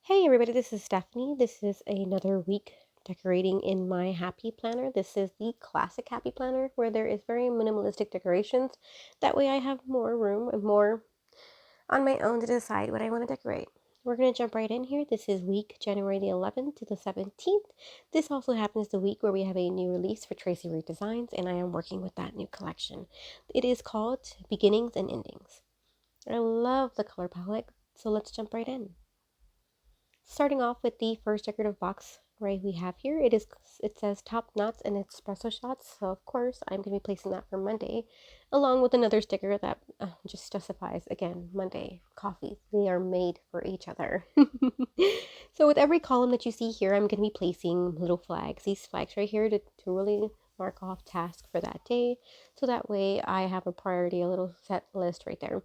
Hey everybody, this is Stephanie. This is another week decorating in my happy planner. This is the classic happy planner where there is very minimalistic decorations. That way I have more room and more on my own to decide what I want to decorate. We're going to jump right in here. This is week January the 11th to the 17th. This also happens the week where we have a new release for Traci Reed Designs, and I am working with that new collection. It is called Beginnings and Endings. I love the color palette, so let's jump right in. Starting off with the first decorative box right we have here, it says top knots and espresso shots. So of course I'm going to be placing that for Monday, along with another sticker that just specifies again Monday coffee. They are made for each other. So with every column that you see here, I'm going to be placing little flags. These flags right here to really mark off tasks for that day. So that way I have a priority, a little set list right there.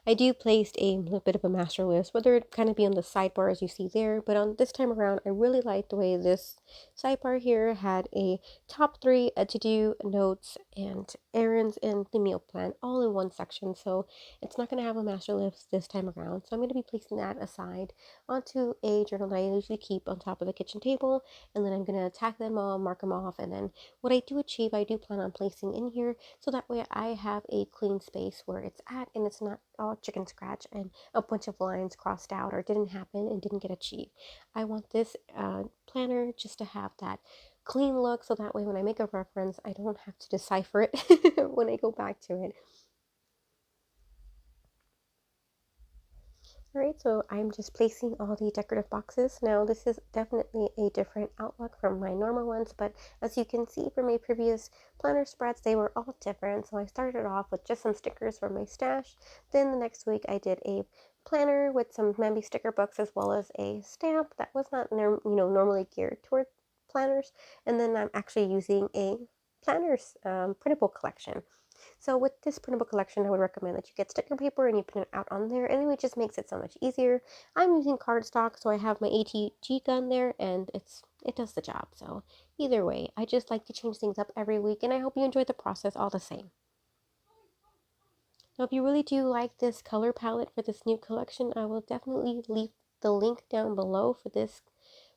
I do place a little bit of a master list, whether it kind of be on the sidebar as you see there, but on this time around, I really like the way this sidebar here had a top three, a to-do, notes, and errands, and the meal plan all in one section. So it's not going to have a master list this time around. So I'm going to be placing that aside onto a journal that I usually keep on top of the kitchen table, and then I'm going to tag them all, mark them off, and then what I do achieve, I do plan on placing in here, so that way I have a clean space where it's at and it's not all chicken scratch and a bunch of lines crossed out or didn't happen and didn't get achieved. I want this planner just to have that clean look, so that way when I make a reference, I don't have to decipher it when I go back to it. Alright, so I'm just placing all the decorative boxes. Now this is definitely a different outlook from my normal ones, but as you can see from my previous planner spreads, they were all different. So I started off with just some stickers from my stash. Then the next week I did a planner with some Mambi sticker books as well as a stamp that was not normally geared toward planners. And then I'm actually using a planners printable collection. So with this printable collection, I would recommend that you get sticker paper and you print it out on there. Anyway, it just makes it so much easier. I'm using cardstock, so I have my ATG gun there, and it does the job. So either way, I just like to change things up every week, and I hope you enjoy the process all the same. Now, if you really do like this color palette for this new collection, I will definitely leave the link down below for this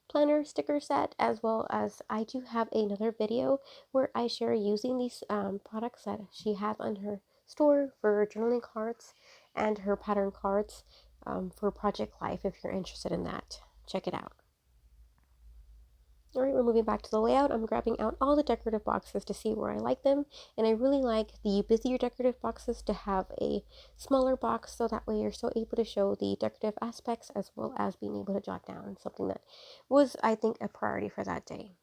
planner sticker set, as well as I do have another video where I share using these products that she has on her store for journaling cards and her pattern cards for Project Life. If you're interested in that, check it out. All right, we're moving back to the layout. I'm grabbing out all the decorative boxes to see where I like them. And I really like the busier decorative boxes to have a smaller box, so that way you're still able to show the decorative aspects as well as being able to jot down something that was, I think, a priority for that day.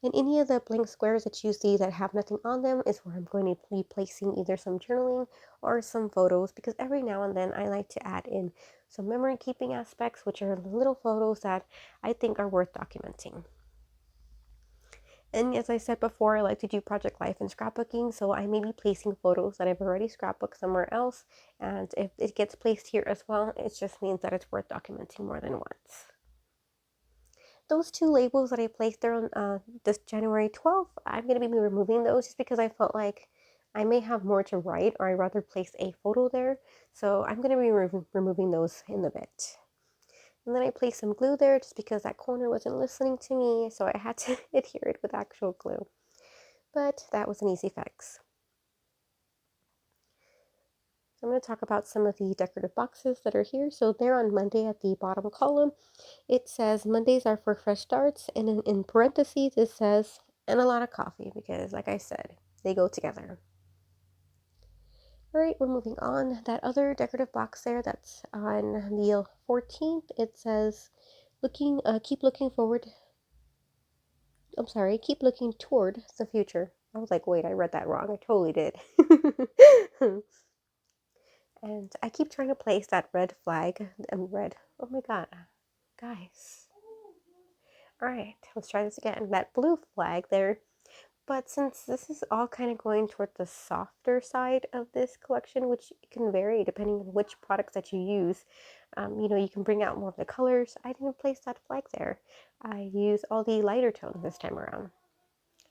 And any of the blank squares that you see that have nothing on them is where I'm going to be placing either some journaling or some photos, because every now and then I like to add in some memory keeping aspects, which are little photos that I think are worth documenting. And as I said before, I like to do project life and scrapbooking, so I may be placing photos that I've already scrapbooked somewhere else, and if it gets placed here as well, it just means that it's worth documenting more than once. Those two labels that I placed there on this January 12th, I'm going to be removing those just because I felt like I may have more to write, or I'd rather place a photo there. So I'm going to be removing those in a bit. And then I placed some glue there just because that corner wasn't listening to me, so I had to adhere it with actual glue. But that was an easy fix. I'm going to talk about some of the decorative boxes that are here. So there on Monday at the bottom column, it says Mondays are for fresh starts, and in parentheses it says, and a lot of coffee, because like I said, they go together. All right, we're moving on. That other decorative box there that's on the 14th, it says, keep looking forward. I'm sorry, keep looking toward the future. I was like, wait, I read that wrong. I totally did. And I keep trying to place that red flag. Red. Oh my god. Guys. Alright, let's try this again. That blue flag there. But since this is all kind of going toward the softer side of this collection, which can vary depending on which products that you use, you can bring out more of the colors. I didn't place that flag there. I use all the lighter tones this time around.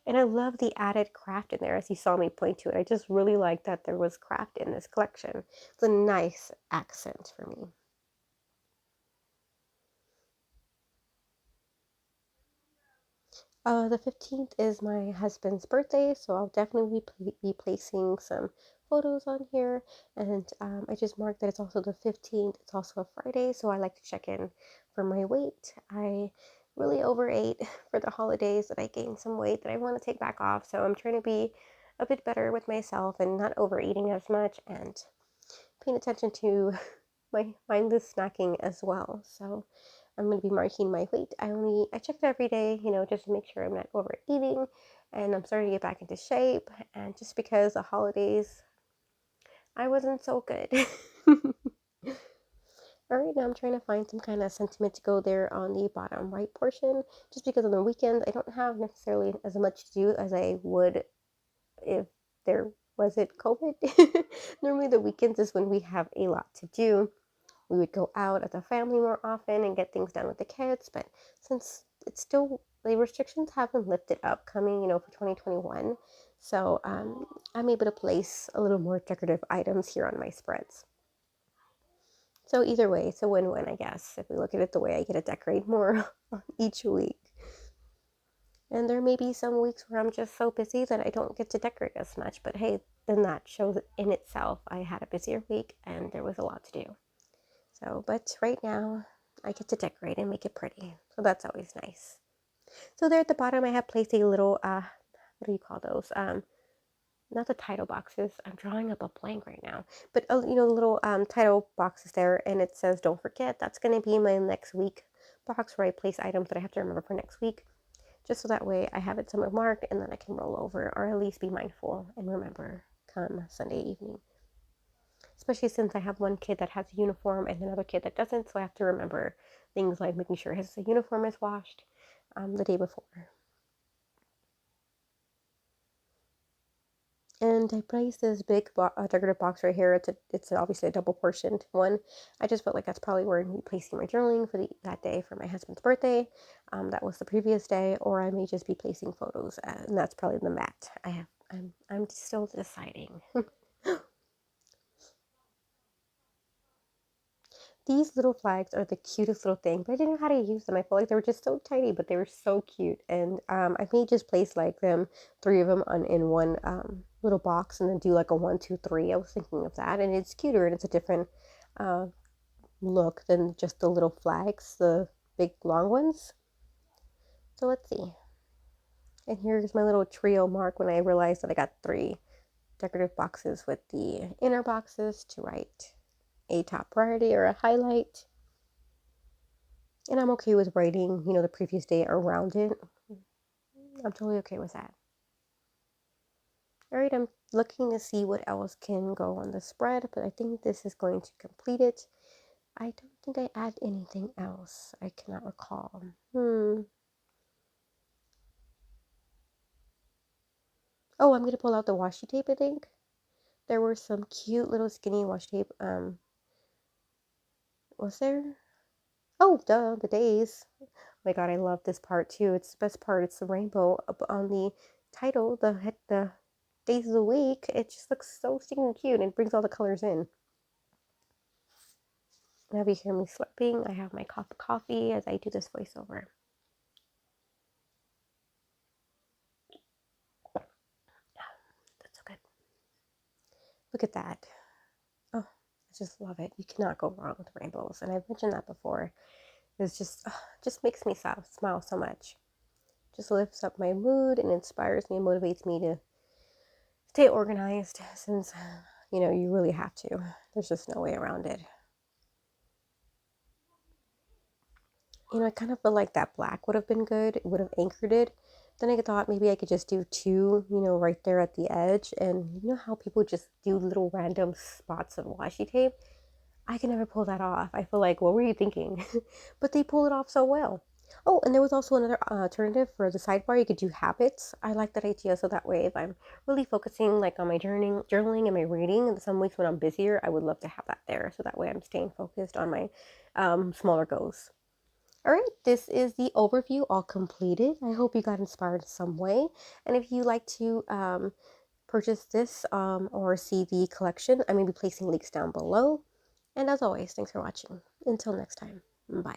And I love the added craft in there, as you saw me point to it. I just really like that there was craft in this collection. It's a nice accent for me. The 15th is my husband's birthday, so I'll definitely be placing some photos on here. And I just marked that it's also the 15th. It's also a Friday, so I like to check in for my weight. I really overate for the holidays, that I gained some weight that I want to take back off. So I'm trying to be a bit better with myself and not overeating as much and paying attention to my mindless snacking as well. So I'm going to be marking my weight. I check it every day, just to make sure I'm not overeating, and I'm starting to get back into shape. And just because the holidays, I wasn't so good. All right, now I'm trying to find some kind of sentiment to go there on the bottom right portion, just because on the weekend I don't have necessarily as much to do as I would if there wasn't COVID. Normally the weekends is when we have a lot to do. We would go out as a family more often and get things done with the kids. But since it's still, the restrictions haven't lifted up coming, for 2021. So I'm able to place a little more decorative items here on my spreads. So either way, it's a win-win, I guess, if we look at it the way I get to decorate more each week. And there may be some weeks where I'm just so busy that I don't get to decorate as much. But hey, then that shows in itself I had a busier week and there was a lot to do. So, but right now I get to decorate and make it pretty. So that's always nice. So there at the bottom, I have placed a little, what do you call those? Not the title boxes. I'm drawing up a blank right now. But, little title boxes there. And it says, don't forget, that's going to be my next week box where I place items that I have to remember for next week. Just so that way I have it somewhere marked and then I can roll over or at least be mindful and remember come Sunday evening. Especially since I have one kid that has a uniform and another kid that doesn't, so I have to remember things like making sure his uniform is washed the day before. And I placed this big decorative box right here. It's obviously a double portioned one. I just felt like that's probably where I'm placing my journaling for that day for my husband's birthday. That was the previous day, or I may just be placing photos, and that's probably the mat. I'm still deciding. These little flags are the cutest little thing, but I didn't know how to use them. I felt like they were just so tiny, but they were so cute. And I may just place like three of them in one little box, and then do like a 1, 2, 3. I was thinking of that, and it's cuter and it's a different uh, look than just the little flags, the big long ones. So let's see. And here's my little trio mark when I realized that I got 3 decorative boxes with the inner boxes to write a top priority or a highlight. And I'm okay with writing, the previous day around it. I'm totally okay with that. All right, I'm looking to see what else can go on the spread, but I think this is going to complete it. I don't think I add anything else. I cannot recall. Oh, I'm going to pull out the washi tape, I think. There were some cute little skinny washi tape. Was there? Oh, duh, the days. Oh my God, I love this part too. It's the best part. It's the rainbow up on the title, the days of the week. It just looks so stinking cute and it brings all the colors in. Now if you hear me slurping, I have my cup of coffee as I do this voiceover. That's so good. Look at that. Oh, I just love it. You cannot go wrong with rainbows. And I've mentioned that before. It's just makes me smile so much. Just lifts up my mood and inspires me and motivates me to stay organized since, you really have to. There's just no way around it. I kind of feel like that black would have been good. It would have anchored it. Then I thought maybe I could just do 2, right there at the edge. And you know how people just do little random spots of washi tape? I can never pull that off. I feel like, what were you thinking? But they pull it off so well. Oh, and there was also another alternative for the sidebar. You could do habits. I like that idea. So that way, if I'm really focusing like on my journaling and my reading, and some weeks when I'm busier, I would love to have that there. So that way, I'm staying focused on my smaller goals. All right, this is the overview all completed. I hope you got inspired some way. And if you like to purchase this or see the collection, I may be placing links down below. And as always, thanks for watching. Until next time, bye.